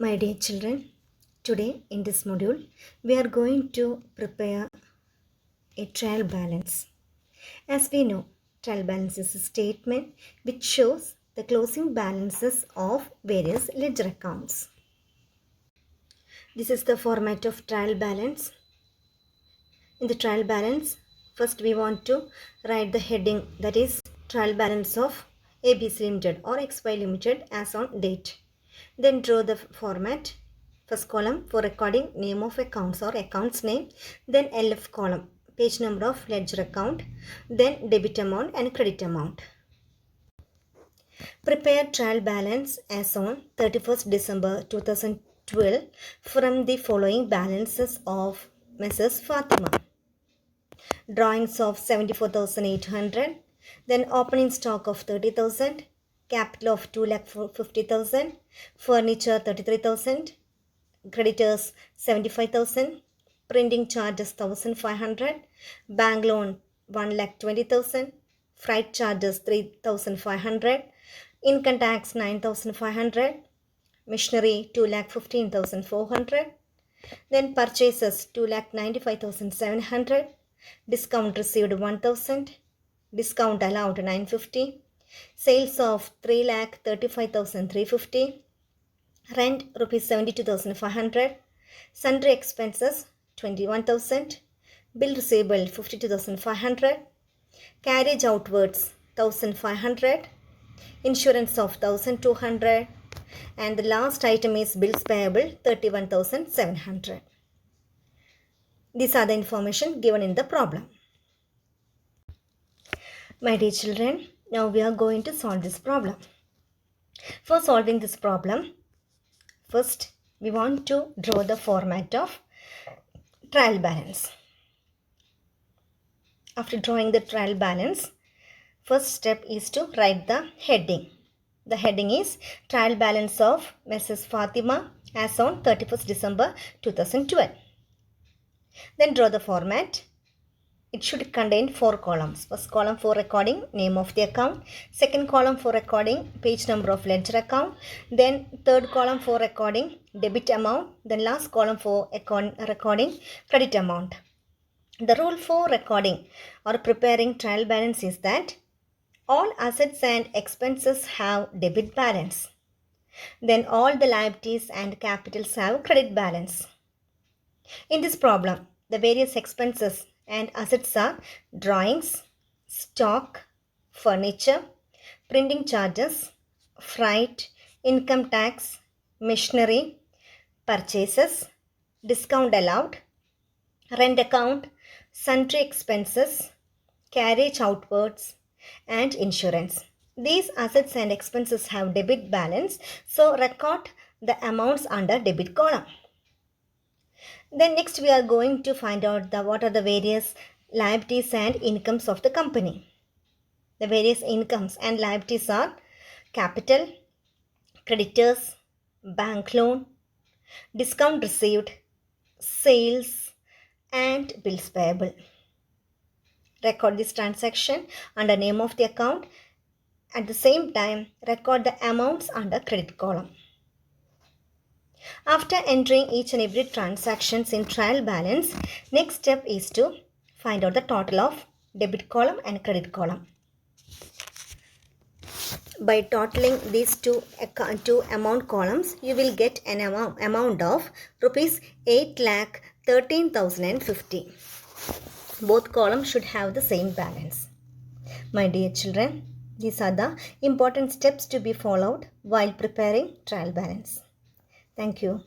My dear children, today in this module, we are going to prepare a trial balance. As we know, trial balance is a statement which shows the closing balances of various ledger accounts. This is the format of trial balance. In the trial balance, first we want to write the heading, that is trial balance of ABC Limited or XY Limited as on date. Then draw the format. First column for recording name of accounts or accounts name. Then LF column, page number of ledger account. Then debit amount and credit amount. Prepare trial balance as on 31st December 2012 from the following balances of Mrs. Fatima. Drawings of 74,800. Then opening stock of 30,000. Capital of 2,50,000. Furniture 33,000. Creditors 75,000. Printing charges 1,500. Bank loan 1,20,000. Freight charges 3,500. Income tax 9,500. Machinery 2,15,400. Then purchases 2,95,700. Discount received 1,000. Discount allowed 950. Sales of 3,35,350. Rent rupees 72,500. Sundry expenses 21,000. Bill receivable 52,500. Carriage outwards 1,500. Insurance of 1,200. And the last item is bills payable 31,700. These are the information given in the problem. My dear children, now we are going to solve this problem. For solving this problem, first we want to draw the format of trial balance. After drawing the trial balance, first step is to write the heading. The heading is trial balance of Mrs. Fatima as on 31st December 2012. Then draw the format. It should contain 4 columns. First column for recording name of the account. Second column for recording page number of ledger account. Then third column for recording debit amount. Then last column for recording credit amount. The rule for recording or preparing trial balance is that all assets and expenses have debit balance. Then all the liabilities and capitals have credit balance. In this problem, the various expenses and assets are drawings, stock, furniture, printing charges, freight, income tax, machinery, purchases, discount allowed, rent account, sundry expenses, carriage outwards, and insurance. These assets and expenses have debit balance, so record the amounts under debit column. Then next we are going to find out what are the various liabilities and incomes of the company. The various incomes and liabilities are capital, creditors, bank loan, discount received, sales, and bills payable. Record this transaction under name of the account. At the same time, record the amounts under credit column. After entering each and every transactions in trial balance, next step is to find out the total of debit column and credit column. By totaling these two amount columns, you will get an amount of rupees 8,13,050. Both columns should have the same balance. My dear children, these are the important steps to be followed while preparing trial balance. Thank you.